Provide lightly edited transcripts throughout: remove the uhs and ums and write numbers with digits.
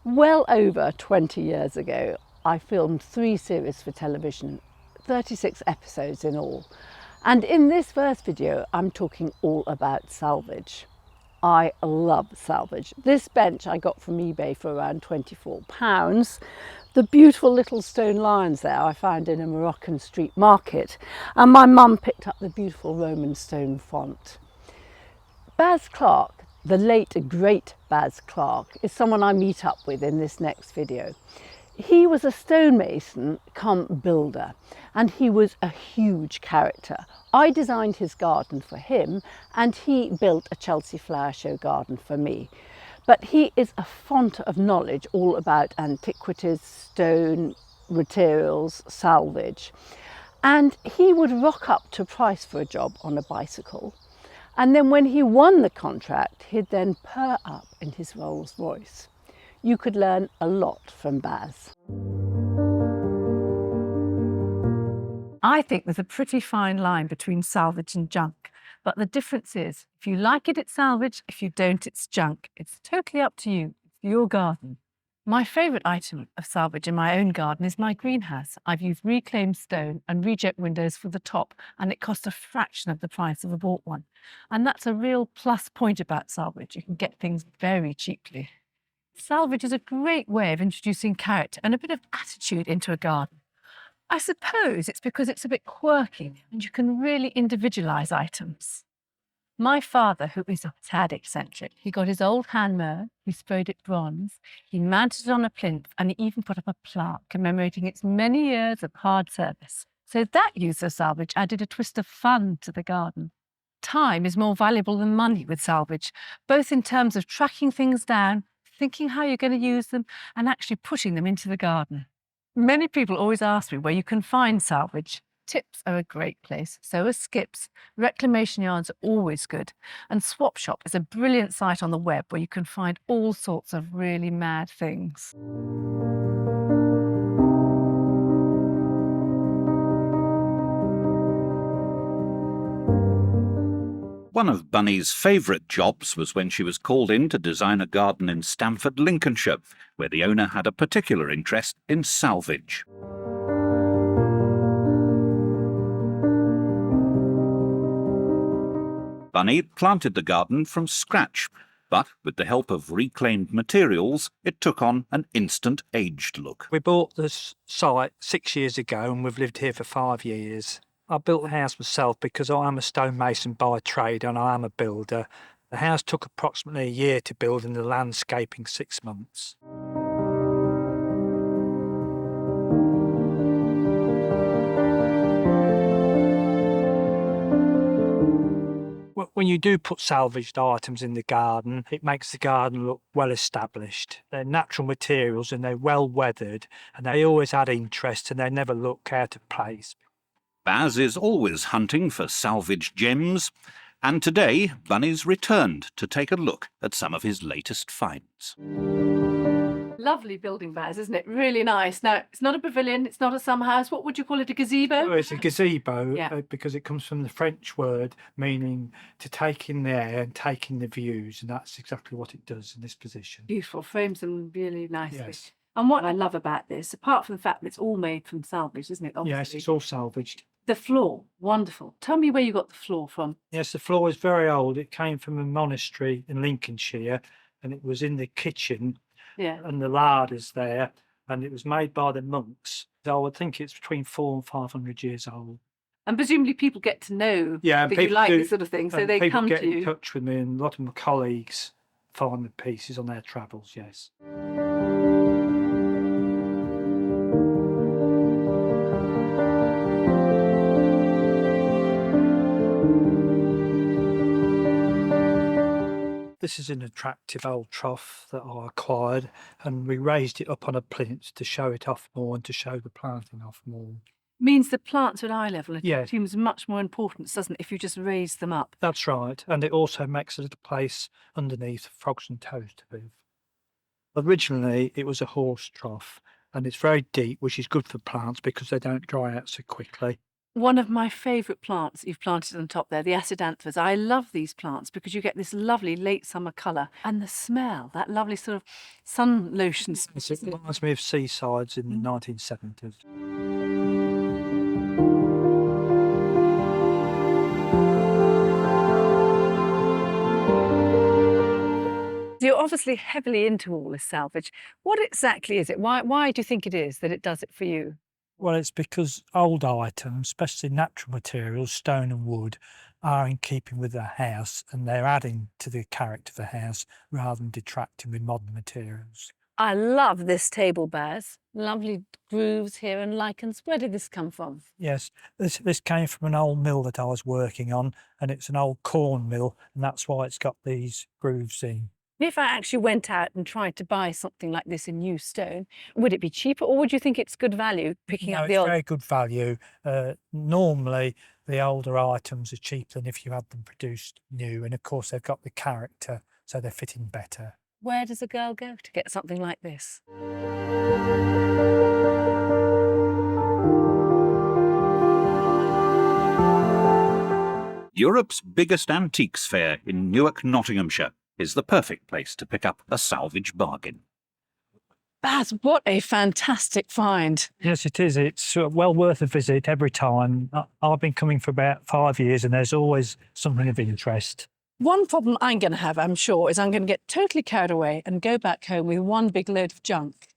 Well over 20 years ago, I filmed 3 series for television, 36 episodes in all. And in this first video, I'm talking all about salvage. I love salvage. This bench I got from eBay for around £24. The beautiful little stone lions there I found in a Moroccan street market. And my mum picked up the beautiful Roman stone font. Bas Clarke, the late great Bas Clarke, is someone I meet up with in this next video. He was a stonemason come builder, and he was a huge character. I designed his garden for him, and he built a Chelsea Flower Show garden for me. But he is a font of knowledge all about antiquities, stone, materials, salvage. And he would rock up to a price for a job on a bicycle. And then when he won the contract, he'd then purr up in his Rolls Royce. You could learn a lot from Bas. I think there's a pretty fine line between salvage and junk. But the difference is, if you like it, it's salvage. If you don't, it's junk. It's totally up to you. It's your garden. My favourite item of salvage in my own garden is my greenhouse. I've used reclaimed stone and reject windows for the top, and it cost a fraction of the price of a bought one. And that's a real plus point about salvage. You can get things very cheaply. Salvage is a great way of introducing character and a bit of attitude into a garden. I suppose it's because it's a bit quirky and you can really individualise items. My father, who is a tad eccentric, he got his old hand mower, he sprayed it bronze, he mounted it on a plinth, and he even put up a plaque commemorating its many years of hard service. So that use of salvage added a twist of fun to the garden. Time is more valuable than money with salvage, both in terms of tracking things down, thinking how you're going to use them, and actually putting them into the garden. Many people always ask me where you can find salvage. Tips are a great place, so are skips. Reclamation yards are always good. And Swap Shop is a brilliant site on the web where you can find all sorts of really mad things. One of Bunny's favourite jobs was when she was called in to design a garden in Stamford, Lincolnshire, where the owner had a particular interest in salvage. Bunny planted the garden from scratch, but with the help of reclaimed materials, it took on an instant aged look. We bought this site 6 years ago and we've lived here for 5 years. I built the house myself because I am a stonemason by trade and I am a builder. The house took approximately a year to build and the landscaping 6 months. When you do put salvaged items in the garden, it makes the garden look well established. They're natural materials and they're well weathered and they always add interest and they never look out of place. Bas is always hunting for salvaged gems, and today Bunny's returned to take a look at some of his latest finds. Lovely building, Bas, isn't it? Really nice. Now, it's not a pavilion, it's not a summer house. What would you call it, a gazebo? Oh, it's a gazebo Yeah. because it comes from the French word meaning to take in the air and take in the views, and that's exactly what it does in this position. Beautiful, frames them really nicely. Yes. And what I love about this, apart from the fact that it's all made from salvage, isn't it? Yes, Obviously. it's all salvaged. The floor, wonderful. Tell me where you got the floor from. Yes, the floor is very old. It came from a monastery in Lincolnshire and it was in the kitchen. Yeah. And the larders there, and it was made by the monks. So I would think it's between 400 and 500 years old. And presumably people get to know that you people like do, this sort of thing, so and they people come get to in you. touch with me, and a lot of my colleagues find the pieces on their travels, yes. This is an attractive old trough that I acquired, and we raised it up on a plinth to show it off more and to show the planting off more. Means the plants are at eye level. It Yes. seems much more important, doesn't it, if you just raise them up? That's right, and it also makes a little place underneath for frogs and toads to live. Originally, it was a horse trough, and it's very deep, which is good for plants because they don't dry out so quickly. One of my favourite plants that you've planted on top there, the acidanthus. I love these plants because you get this lovely late summer colour and the smell, that lovely sort of sun lotion smell. It reminds me of seasides in the 1970s. You're obviously heavily into all this salvage. What exactly is it? Why do you think it is that it does it for you? Well, it's because old items, especially natural materials, stone and wood, are in keeping with the house and they're adding to the character of the house rather than detracting with modern materials. I love this table, Baz. Lovely grooves here and lichens. Where did this come from? Yes, this came from an old mill that I was working on, and it's an old corn mill, and that's why it's got these grooves in. If I actually went out and tried to buy something like this in new stone, would it be cheaper or would you think it's good value picking No, up the it's old? very good value. Normally, the older items are cheaper than if you had them produced new, and of course they've got the character, so they're fitting better. Where does a girl go to get something like this? Europe's biggest antiques fair in Newark, Nottinghamshire, is the perfect place to pick up a salvage bargain. Baz, what a fantastic find. Yes, it is. It's well worth a visit every time. I've been coming for about 5 years, and there's always something of interest. One problem I'm going to have, I'm sure, is I'm going to get totally carried away and go back home with one big load of junk.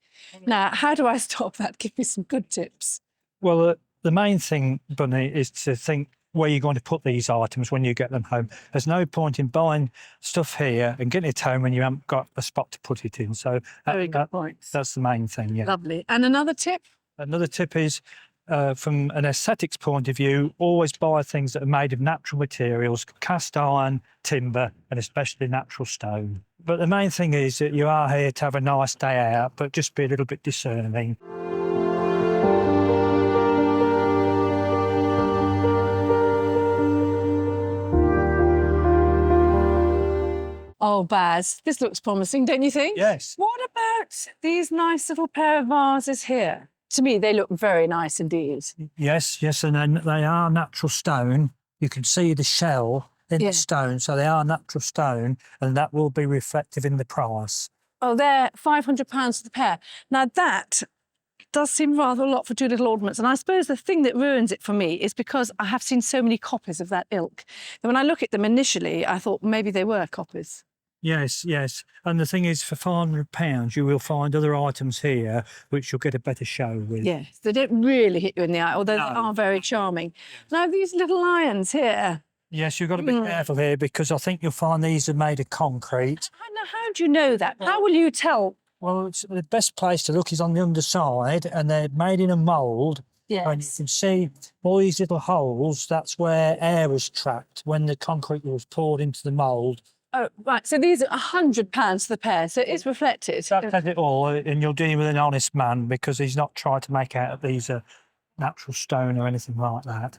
Now, how do I stop that? Give me some good tips. Well, the main thing, Bunny, is to think where you're going to put these items when you get them home. There's no point in buying stuff here and getting it home when you haven't got a spot to put it in. So Very good points. that's the main thing, yeah. Lovely. And another tip? Another tip is, from an aesthetics point of view, always buy things that are made of natural materials, cast iron, timber, and especially natural stone. But the main thing is that you are here to have a nice day out, but just be a little bit discerning. Oh, Baz, this looks promising, don't you think? Yes. What about these nice little pair of vases here? To me, they look very nice indeed. Yes, and then they are natural stone. You can see the shell in the stone, so they are natural stone, and that will be reflective in the price. Oh, they're £500 for the pair. Now, that does seem rather a lot for two little ornaments. And I suppose the thing that ruins it for me is because I have seen so many copies of that ilk. And when I look at them initially, I thought maybe they were copies. Yes. And the thing is, for £500, you will find other items here which you'll get a better show with. Yes, they don't really hit you in the eye, although they are very charming. Now, these little lions here. Yes, you've got to be careful here because I think you'll find these are made of concrete. Now, how do you know that? How will you tell? Well, the best place to look is on the underside, and they're made in a mould. Yes. And you can see all these little holes. That's where air was trapped when the concrete was poured into the mould. Oh, right. So these are £100 for the pair. So it is reflected. That says it all, and you're dealing with an honest man because he's not trying to make out that these are natural stone or anything like that.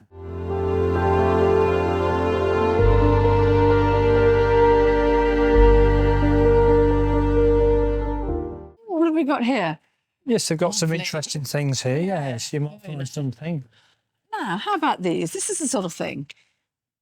What have we got here? Yes, they've got some interesting things here. Yes, you might find something. Now, how about these? This is the sort of thing.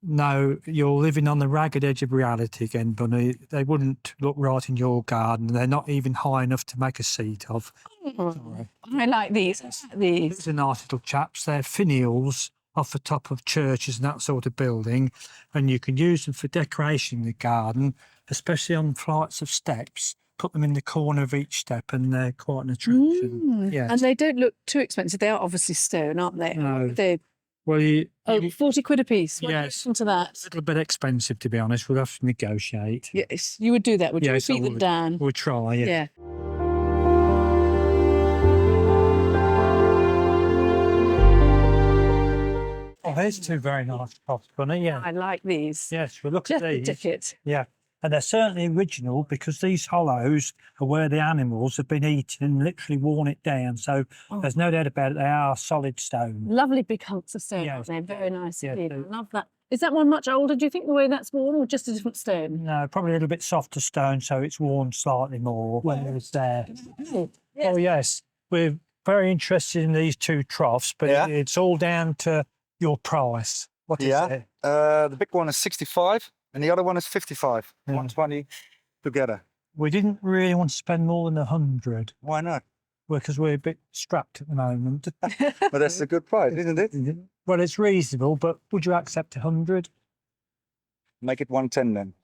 No, you're living on the ragged edge of reality again, Bunny. They wouldn't look right in your garden. They're not even high enough to make a seat of. I like these. These. These are nice little chaps. They're finials off the top of churches and that sort of building, and you can use them for decoration in the garden, especially on flights of steps. Put them in the corner of each step, and they're quite an attraction. Yes. And they don't look too expensive. They are obviously stone, aren't they? No. They're 40 quid a piece. What Yes. into that? A little bit expensive, to be honest. We'll have to negotiate. Yes, you would do that, would you? Yes, I Beat them would. down. We'll try, yeah. Yeah. Oh, here's two very nice props, Bunny, yeah. I like these. Yes, we'll look Just at the these. ticket. Yeah, and they're certainly original because these hollows are where the animals have been eaten and literally worn it down. So there's no doubt about it, they are solid stone. Lovely big hunks of stone, Yes. aren't they? Very nice Yes, indeed. they- I love that. Is that one much older, do you think, the way that's worn, or just a different stone? No, probably a little bit softer stone, so it's worn slightly more, whereas there. Yes. Oh, yes, we're very interested in these two troughs, but it's all down to your price. What is Yeah. it? The big one is 65 and the other one is 55. Yeah. 120 together. We didn't really want to spend more than 100 Why not? because we're a bit strapped at the moment. But that's a good price, isn't it? Well, it's reasonable, but would you accept 100? Make it 110 then.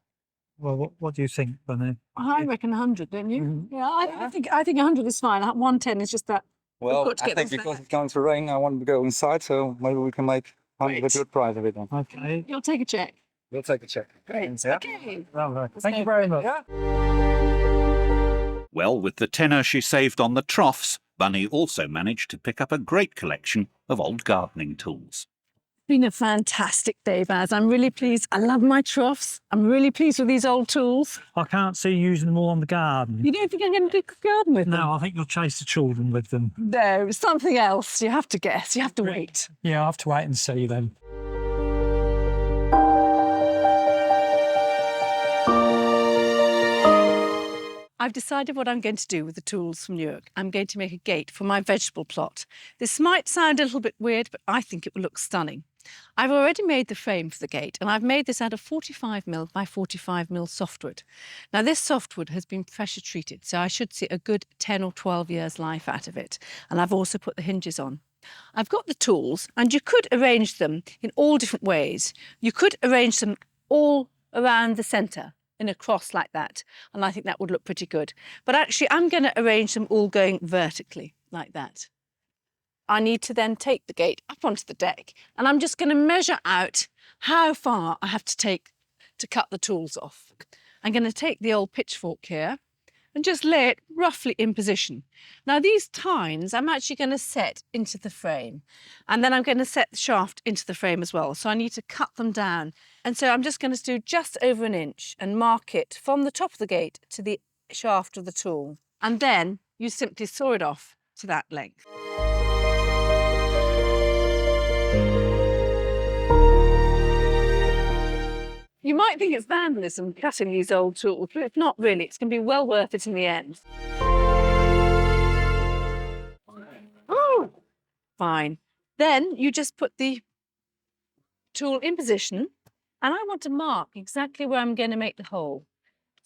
Well, what do you think, Bunny? I reckon 100, don't you? Mhm. Yeah, I think 100 is fine. 110 is just that. Well, got to I get think this because back. it's going to rain, I want to go inside, so maybe we can make 100 a Great. good price of it then. Okay. You'll take a check. We'll take a check. Great. Yeah. Okay. Lovely. Thank you go. very much. Yeah. Well, with the tenner she saved on the troughs, Bunny also managed to pick up a great collection of old gardening tools. Been a fantastic day, Baz. I'm really pleased. I love my troughs. I'm really pleased with these old tools. I can't see you using them all on the garden. You don't think I'm going to do a garden with them? No, I think you'll chase the children with them. No, something else. You have to guess. You have to wait. Yeah, I'll have to wait and see then. I've decided what I'm going to do with the tools from Newark. I'm going to make a gate for my vegetable plot. This might sound a little bit weird, but I think it will look stunning. I've already made the frame for the gate, and I've made this out of 45mm by 45mm softwood. Now, this softwood has been pressure treated, so I should see a good 10 or 12 years life out of it. And I've also put the hinges on. I've got the tools, and you could arrange them in all different ways. You could arrange them all around the centre in a cross like that, and I think that would look pretty good. But actually, I'm going to arrange them all going vertically like that. I need to then take the gate up onto the deck, and I'm just going to measure out how far I have to take to cut the tools off. I'm going to take the old pitchfork here and just lay it roughly in position. Now, these tines I'm actually going to set into the frame, and then I'm going to set the shaft into the frame as well. So I need to cut them down. And so I'm just going to do just over 1 inch and mark it from the top of the gate to the shaft of the tool. And then you simply saw it off to that length. You might think it's vandalism cutting these old tools, but it's not really. It's going to be well worth it in the end. Oh, fine. Then you just put the tool in position, and I want to mark exactly where I'm going to make the hole.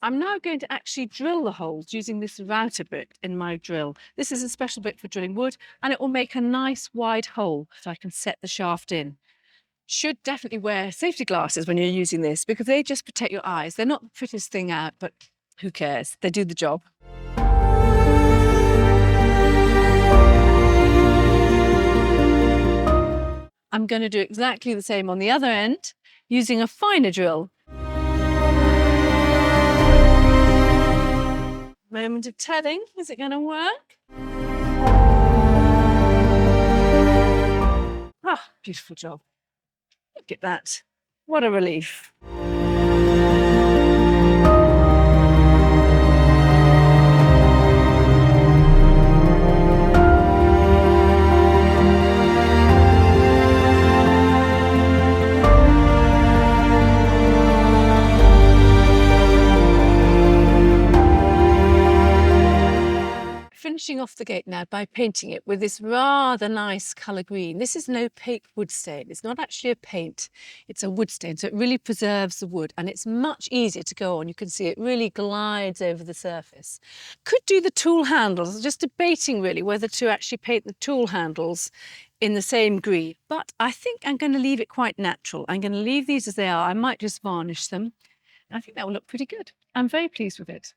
I'm now going to actually drill the holes using this router bit in my drill. This is a special bit for drilling wood, and it will make a nice wide hole so I can set the shaft in. Should definitely wear safety glasses when you're using this because they just protect your eyes. They're not the prettiest thing out, but who cares? They do the job. I'm going to do exactly the same on the other end using a finer drill. Moment of telling, is it going to work? Ah, beautiful job. Look at that. What a relief. Finishing off the gate now by painting it with this rather nice colour green. This is an opaque wood stain. It's not actually a paint, it's a wood stain, so it really preserves the wood and it's much easier to go on. You can see it really glides over the surface. Could do the tool handles, just debating really whether to actually paint the tool handles in the same green, but I think I'm going to leave it quite natural. I'm going to leave these as they are. I might just varnish them. I think that will look pretty good. I'm very pleased with it.